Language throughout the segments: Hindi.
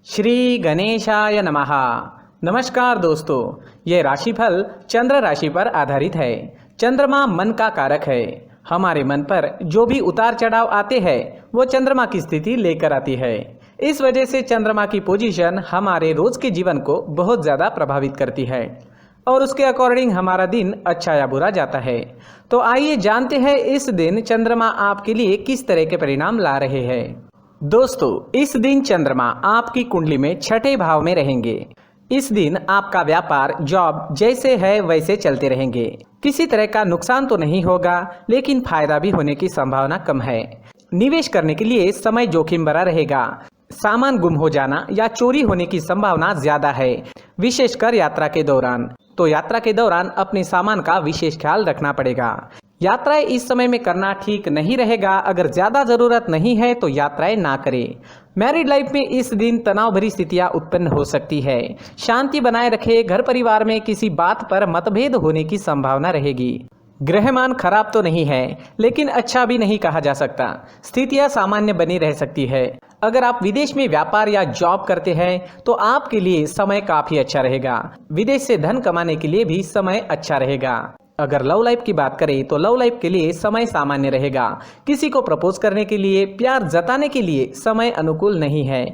श्री गणेशाय नमः। नमस्कार दोस्तों, ये राशिफल चंद्र राशि पर आधारित है। चंद्रमा मन का कारक है। हमारे मन पर जो भी उतार चढ़ाव आते हैं वो चंद्रमा की स्थिति लेकर आती है। इस वजह से चंद्रमा की पोजीशन हमारे रोज के जीवन को बहुत ज़्यादा प्रभावित करती है और उसके अकॉर्डिंग हमारा दिन अच्छा या बुरा जाता है। तो आइए जानते हैं इस दिन चंद्रमा आपके लिए किस तरह के परिणाम ला रहे हैं। दोस्तों, इस दिन चंद्रमा आपकी कुंडली में छठे भाव में रहेंगे। इस दिन आपका व्यापार, जॉब जैसे है वैसे चलते रहेंगे। किसी तरह का नुकसान तो नहीं होगा, लेकिन फायदा भी होने की संभावना कम है। निवेश करने के लिए समय जोखिम भरा रहेगा। सामान गुम हो जाना या चोरी होने की संभावना ज्यादा है, विशेषकर यात्रा के दौरान। तो यात्रा के दौरान अपने सामान का विशेष ख्याल रखना पड़ेगा। यात्राएं इस समय में करना ठीक नहीं रहेगा। अगर ज्यादा जरूरत नहीं है तो यात्राएं ना करें। मैरिड लाइफ में इस दिन तनाव भरी स्थितियां उत्पन्न हो सकती है। शांति बनाए रखें। घर परिवार में किसी बात पर मतभेद होने की संभावना रहेगी। ग्रहमान खराब तो नहीं है, लेकिन अच्छा भी नहीं कहा जा सकता। स्थितियां सामान्य बनी रह सकती है। अगर आप विदेश में व्यापार या जॉब करते हैं तो आपके लिए समय काफी अच्छा रहेगा। विदेश से धन कमाने के लिए भी समय अच्छा रहेगा। अगर लव लाइफ की बात करें तो लव लाइफ के लिए समय सामान्य रहेगा। किसी को प्रपोज करने के लिए, प्यार जताने के लिए समय अनुकूल नहीं है।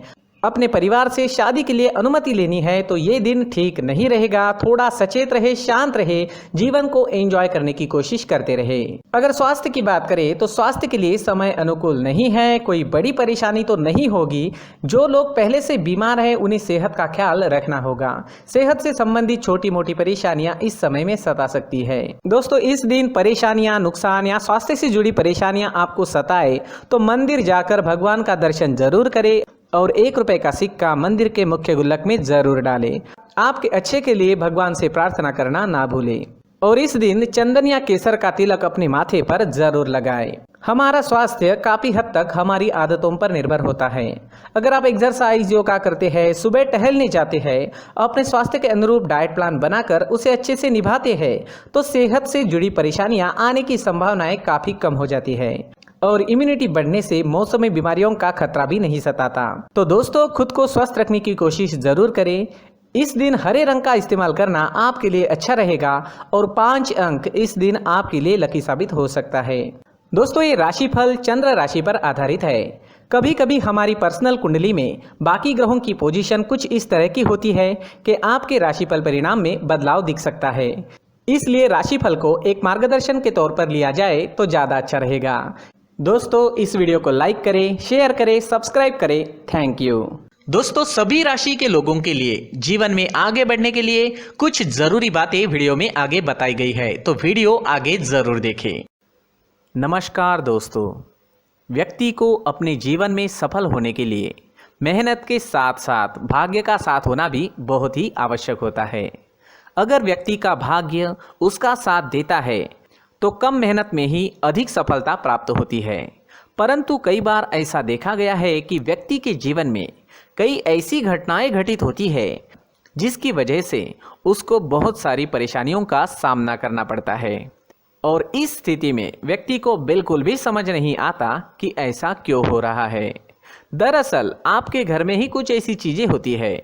अपने परिवार से शादी के लिए अनुमति लेनी है तो ये दिन ठीक नहीं रहेगा। थोड़ा सचेत रहे, शांत रहे, जीवन को एंजॉय करने की कोशिश करते रहे। अगर स्वास्थ्य की बात करें तो स्वास्थ्य के लिए समय अनुकूल नहीं है। कोई बड़ी परेशानी तो नहीं होगी। जो लोग पहले से बीमार हैं उन्हें सेहत का ख्याल रखना होगा। सेहत से संबंधित छोटी मोटी परेशानियां इस समय में सता सकती है। दोस्तों, इस दिन परेशानियां, नुकसान या स्वास्थ्य से जुड़ी परेशानियां आपको सताए तो मंदिर जाकर भगवान का दर्शन जरूर करें और 1 रुपए का सिक्का मंदिर के मुख्य गुल्लक में जरूर डालें। आपके अच्छे के लिए भगवान से प्रार्थना करना ना भूलें। और इस दिन चंदन या केसर का तिलक अपने माथे पर जरूर लगाएं। हमारा स्वास्थ्य काफी हद तक हमारी आदतों पर निर्भर होता है। अगर आप एक्सरसाइज, योगा करते हैं, सुबह टहलने जाते हैं, अपने स्वास्थ्य के अनुरूप डाइट प्लान बनाकर उसे अच्छे से निभाते हैं तो सेहत से जुड़ी परेशानियां आने की संभावनाएं काफी कम हो जाती है और इम्यूनिटी बढ़ने से मौसमी बीमारियों का खतरा भी नहीं सताता। तो दोस्तों, खुद को स्वस्थ रखने की कोशिश जरूर करें। इस दिन हरे रंग का इस्तेमाल करना आपके लिए अच्छा रहेगा और 5 अंक इस दिन आपके लिए लकी साबित हो सकता है। दोस्तों, ये राशिफल चंद्र राशि पर आधारित है। कभी कभी हमारी पर्सनल कुंडली में बाकी ग्रहों की पोजीशन कुछ इस तरह की होती है कि आपके राशिफल परिणाम में बदलाव दिख सकता है। इसलिए राशिफल को एक मार्गदर्शन के तौर पर लिया जाए तो ज़्यादा अच्छा रहेगा। दोस्तों, इस वीडियो को लाइक करें, शेयर करें, सब्सक्राइब करें। Thank you. दोस्तों, सभी राशि के लोगों के लिए जीवन में आगे बढ़ने के लिए कुछ जरूरी बातें वीडियो में आगे बताई गई है, तो वीडियो आगे जरूर देखें। नमस्कार दोस्तों, व्यक्ति को अपने जीवन में सफल होने के लिए मेहनत के साथ साथ भाग्य का साथ होना भी बहुत ही आवश्यक होता है। अगर व्यक्ति का भाग्य उसका साथ देता है तो कम मेहनत में ही अधिक सफलता प्राप्त होती है। परंतु कई बार ऐसा देखा गया है कि व्यक्ति के जीवन में कई ऐसी घटनाएं घटित होती है जिसकी वजह से उसको बहुत सारी परेशानियों का सामना करना पड़ता है और इस स्थिति में व्यक्ति को बिल्कुल भी समझ नहीं आता कि ऐसा क्यों हो रहा है। दरअसल आपके घर में ही कुछ ऐसी चीजें होती है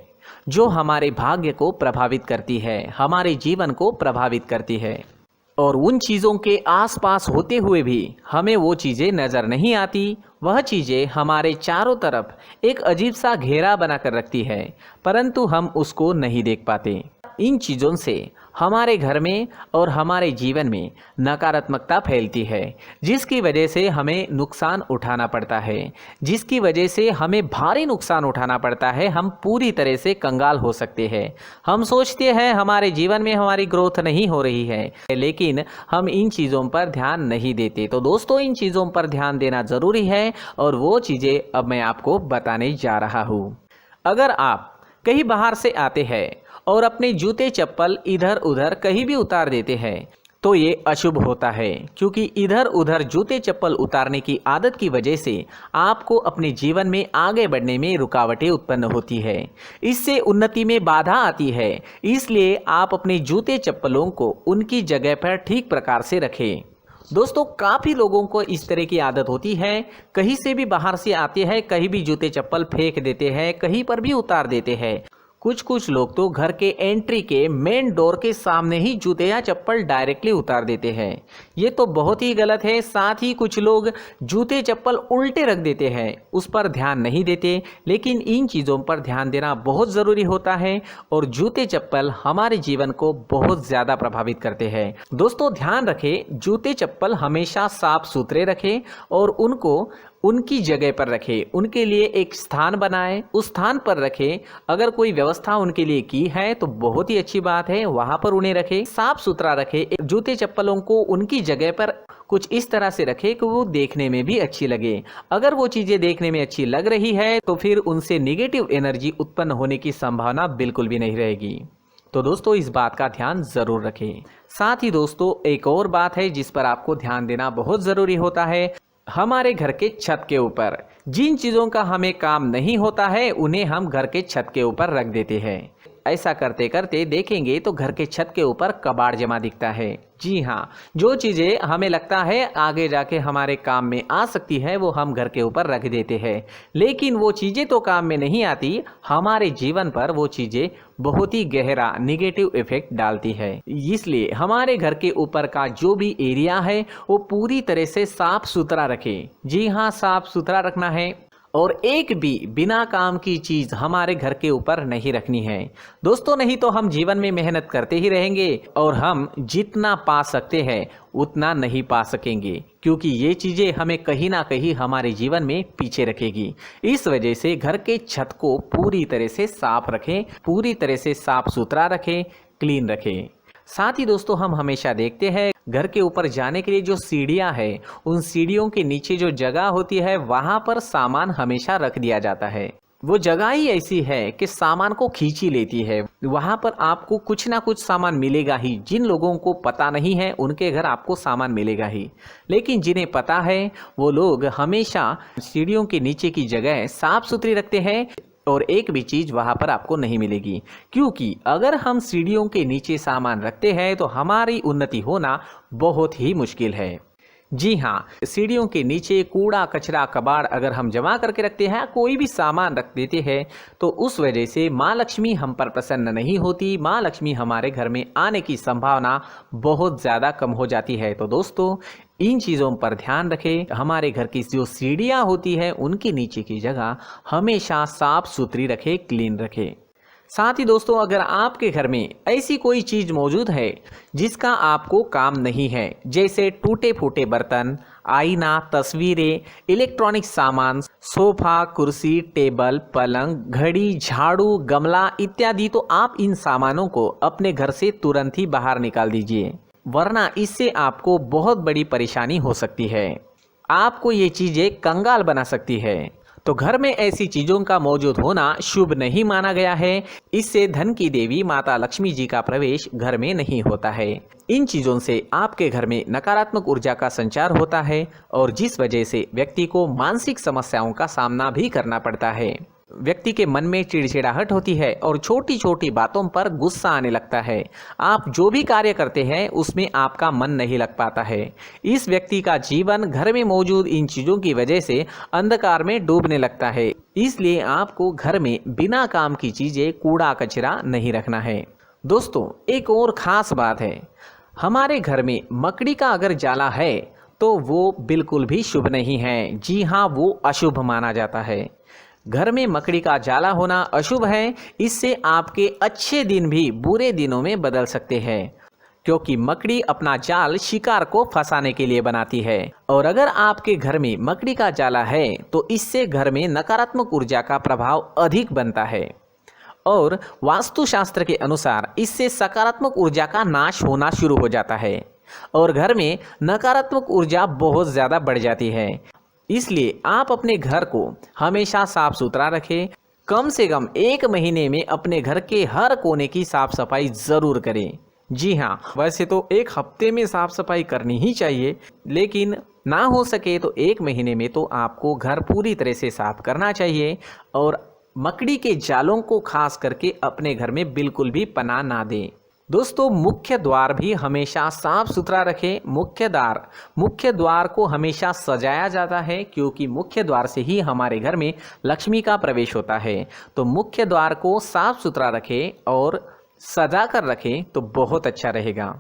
जो हमारे भाग्य को प्रभावित करती है, हमारे जीवन को प्रभावित करती है और उन चीज़ों के आसपास होते हुए भी हमें वो चीज़ें नज़र नहीं आती। वह चीज़ें हमारे चारों तरफ एक अजीब सा घेरा बनाकर रखती है, परंतु हम उसको नहीं देख पाते। इन चीज़ों से हमारे घर में और हमारे जीवन में नकारात्मकता फैलती है, जिसकी वजह से हमें नुकसान उठाना पड़ता है, जिसकी वजह से हमें भारी नुकसान उठाना पड़ता है। हम पूरी तरह से कंगाल हो सकते हैं। हम सोचते हैं हमारे जीवन में हमारी ग्रोथ नहीं हो रही है, लेकिन हम इन चीज़ों पर ध्यान नहीं देते। तो दोस्तों, इन चीज़ों पर ध्यान देना ज़रूरी है और वो चीज़ें अब मैं आपको बताने जा रहा हूँ। अगर आप कहीं बाहर से आते हैं और अपने जूते चप्पल इधर उधर कहीं भी उतार देते हैं तो ये अशुभ होता है, क्योंकि इधर उधर जूते चप्पल उतारने की आदत की वजह से आपको अपने जीवन में आगे बढ़ने में रुकावटें उत्पन्न होती है। इससे उन्नति में बाधा आती है। इसलिए आप अपने जूते चप्पलों को उनकी जगह पर ठीक प्रकार से रखें। दोस्तों काफ़ी लोगों को इस तरह की आदत होती है, कहीं से भी बाहर से आते हैं, कहीं भी जूते चप्पल फेंक देते हैं, कहीं पर भी उतार देते हैं। कुछ लोग तो घर के एंट्री के मेन डोर के सामने ही जूते या चप्पल डायरेक्टली उतार देते हैं। ये तो बहुत ही गलत है। साथ ही कुछ लोग जूते चप्पल उल्टे रख देते हैं, उस पर ध्यान नहीं देते। लेकिन इन चीज़ों पर ध्यान देना बहुत ज़रूरी होता है और जूते चप्पल हमारे जीवन को बहुत ज़्यादा प्रभावित करते हैं। दोस्तों ध्यान रखें, जूते चप्पल हमेशा साफ सुथरे रखें और उनको उनकी जगह पर रखें। उनके लिए एक स्थान बनाएं, उस स्थान पर रखें। अगर कोई व्यवस्था उनके लिए की है तो बहुत ही अच्छी बात है, वहां पर उन्हें रखें, साफ सुथरा रखें। जूते चप्पलों को उनकी जगह पर कुछ इस तरह से रखें कि वो देखने में भी अच्छी लगे। अगर वो चीज़ें देखने में अच्छी लग रही है तो फिर उनसे निगेटिव एनर्जी उत्पन्न होने की संभावना बिल्कुल भी नहीं रहेगी। तो दोस्तों इस बात का ध्यान ज़रूर रखें। साथ ही दोस्तों एक और बात है जिस पर आपको ध्यान देना बहुत ज़रूरी होता है। हमारे घर के छत के ऊपर जिन चीज़ों का हमें काम नहीं होता है उन्हें हम घर के छत के ऊपर रख देते हैं। ऐसा करते करते देखेंगे तो घर के छत के ऊपर कबाड़ जमा दिखता है। जी हाँ, जो चीज़ें हमें लगता है आगे जाके हमारे काम में आ सकती है वो हम घर के ऊपर रख देते हैं, लेकिन वो चीज़ें तो काम में नहीं आती, हमारे जीवन पर वो चीज़ें बहुत ही गहरा निगेटिव इफेक्ट डालती है। इसलिए हमारे घर के ऊपर का जो भी एरिया है वो पूरी तरह से साफ सुथरा रखें। जी हाँ, साफ सुथरा रखना है और एक भी बिना काम की चीज़ हमारे घर के ऊपर नहीं रखनी है। दोस्तों नहीं तो हम जीवन में मेहनत करते ही रहेंगे और हम जितना पा सकते हैं उतना नहीं पा सकेंगे, क्योंकि ये चीज़ें हमें कहीं ना कहीं हमारे जीवन में पीछे रखेगी। इस वजह से घर के छत को पूरी तरह से साफ रखें, पूरी तरह से साफ सुथरा रखें, क्लीन रखें। साथ ही दोस्तों हम हमेशा देखते हैं घर के ऊपर जाने के लिए जो सीढ़ियां हैं, उन सीढ़ियों के नीचे जो जगह होती है वहां पर सामान हमेशा रख दिया जाता है। वो जगह ही ऐसी है कि सामान को खींच ही लेती है। वहां पर आपको कुछ ना कुछ सामान मिलेगा ही। जिन लोगों को पता नहीं है उनके घर आपको सामान मिलेगा ही, लेकिन जिन्हें पता है वो लोग हमेशा सीढ़ियों के नीचे की जगह साफ सुथरी रखते हैं और एक भी चीज़ वहाँ पर आपको नहीं मिलेगी। क्योंकि अगर हम सीढ़ियों के नीचे सामान रखते हैं तो हमारी उन्नति होना बहुत ही मुश्किल है। जी हाँ, सीढ़ियों के नीचे कूड़ा कचरा कबाड़ अगर हम जमा करके रखते हैं, कोई भी सामान रख देते हैं, तो उस वजह से माँ लक्ष्मी हम पर प्रसन्न नहीं होती। माँ लक्ष्मी हमारे घर में आने की संभावना बहुत ज़्यादा कम हो जाती है। तो दोस्तों इन चीज़ों पर ध्यान रखें। हमारे घर की जो सीढ़ियाँ होती है उनके नीचे की जगह हमेशा साफ सुथरी रखें, क्लीन रखें। साथ ही दोस्तों अगर आपके घर में ऐसी कोई चीज़ मौजूद है जिसका आपको काम नहीं है, जैसे टूटे फूटे बर्तन, आईना, तस्वीरें, इलेक्ट्रॉनिक सामान, सोफा, कुर्सी, टेबल, पलंग, घड़ी, झाड़ू, गमला इत्यादि, तो आप इन सामानों को अपने घर से तुरंत ही बाहर निकाल दीजिए, वरना इससे आपको बहुत बड़ी परेशानी हो सकती है। आपको ये चीज़ें कंगाल बना सकती है। तो घर में ऐसी चीज़ों का मौजूद होना शुभ नहीं माना गया है। इससे धन की देवी माता लक्ष्मी जी का प्रवेश घर में नहीं होता है। इन चीज़ों से आपके घर में नकारात्मक ऊर्जा का संचार होता है और जिस वजह से व्यक्ति को मानसिक समस्याओं का सामना भी करना पड़ता है। व्यक्ति के मन में चिड़चिड़ाहट होती है और छोटी छोटी बातों पर गुस्सा आने लगता है। आप जो भी कार्य करते हैं उसमें आपका मन नहीं लग पाता है। इस व्यक्ति का जीवन घर में मौजूद इन चीज़ों की वजह से अंधकार में डूबने लगता है। इसलिए आपको घर में बिना काम की चीज़ें, कूड़ा कचरा नहीं रखना है। दोस्तों एक और ख़ास बात है, हमारे घर में मकड़ी का अगर जाला है तो वो बिल्कुल भी शुभ नहीं है। जी हाँ, वो अशुभ माना जाता है। घर में मकड़ी का जाला होना अशुभ है। इससे आपके अच्छे दिन भी बुरे दिनों में बदल सकते हैं, क्योंकि मकड़ी अपना जाल शिकार को फंसाने के लिए बनाती है। और अगर आपके घर में मकड़ी का जाला है तो इससे घर में नकारात्मक ऊर्जा का प्रभाव अधिक बनता है और वास्तुशास्त्र के अनुसार इससे सकारात्मक ऊर्जा का नाश होना शुरू हो जाता है और घर में नकारात्मक ऊर्जा बहुत ज़्यादा बढ़ जाती है। इसलिए आप अपने घर को हमेशा साफ सुथरा रखें। कम से कम 1 महीने में अपने घर के हर कोने की साफ सफाई ज़रूर करें। जी हाँ, वैसे तो 1 हफ्ते में साफ सफाई करनी ही चाहिए, लेकिन ना हो सके तो 1 महीने में तो आपको घर पूरी तरह से साफ करना चाहिए। और मकड़ी के जालों को खास करके अपने घर में बिल्कुल भी पनाह ना दें। दोस्तों मुख्य द्वार भी हमेशा साफ सुथरा रखें। मुख्य द्वार को हमेशा सजाया जाता है, क्योंकि मुख्य द्वार से ही हमारे घर में लक्ष्मी का प्रवेश होता है। तो मुख्य द्वार को साफ सुथरा रखें और सजा कर रखें तो बहुत अच्छा रहेगा।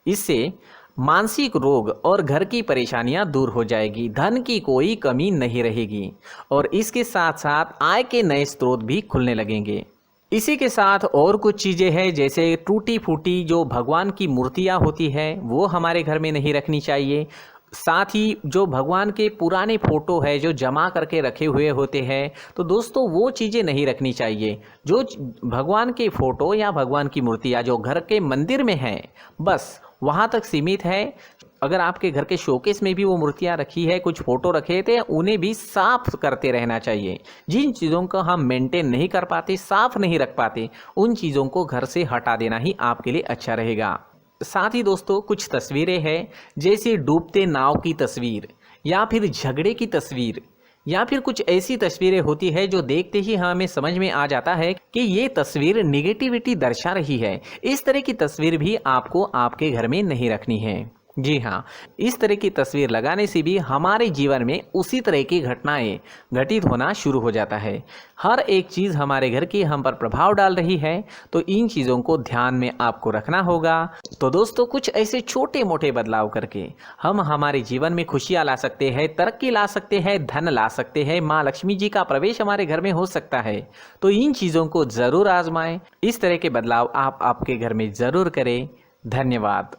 इससे मानसिक रोग और घर की परेशानियां दूर हो जाएगी, धन की कोई कमी नहीं रहेगी और इसके साथ साथ आय के नए स्रोत भी खुलने लगेंगे। इसी के साथ और कुछ चीज़ें हैं, जैसे टूटी फूटी जो भगवान की मूर्तियां होती है वो हमारे घर में नहीं रखनी चाहिए। साथ ही जो भगवान के पुराने फोटो है जो जमा करके रखे हुए होते हैं, तो दोस्तों वो चीज़ें नहीं रखनी चाहिए। जो भगवान के फोटो या भगवान की मूर्तियाँ जो घर के मंदिर में हैं बस वहाँ तक सीमित है। अगर आपके घर के शोकेस में भी वो मूर्तियाँ रखी है, कुछ फोटो रखे थे, उन्हें भी साफ करते रहना चाहिए। जिन चीज़ों को हम मेंटेन नहीं कर पाते, साफ नहीं रख पाते, उन चीज़ों को घर से हटा देना ही आपके लिए अच्छा रहेगा। साथ ही दोस्तों कुछ तस्वीरें हैं, जैसे डूबते नाव की तस्वीर या फिर झगड़े की तस्वीर या फिर कुछ ऐसी तस्वीरें होती है जो देखते ही हमें समझ में आ जाता है कि ये तस्वीर निगेटिविटी दर्शा रही है। इस तरह की तस्वीर भी आपको आपके घर में नहीं रखनी है। जी हाँ, इस तरह की तस्वीर लगाने से भी हमारे जीवन में उसी तरह की घटनाएं घटित होना शुरू हो जाता है। हर एक चीज़ हमारे घर की हम पर प्रभाव डाल रही है, तो इन चीज़ों को ध्यान में आपको रखना होगा। तो दोस्तों कुछ ऐसे छोटे मोटे बदलाव करके हम हमारे जीवन में खुशियाँ ला सकते हैं, तरक्की ला सकते हैं, धन ला सकते हैं, माँ लक्ष्मी जी का प्रवेश हमारे घर में हो सकता है। तो इन चीज़ों को ज़रूर आजमाएं। इस तरह के बदलाव आप आपके घर में ज़रूर करें। धन्यवाद।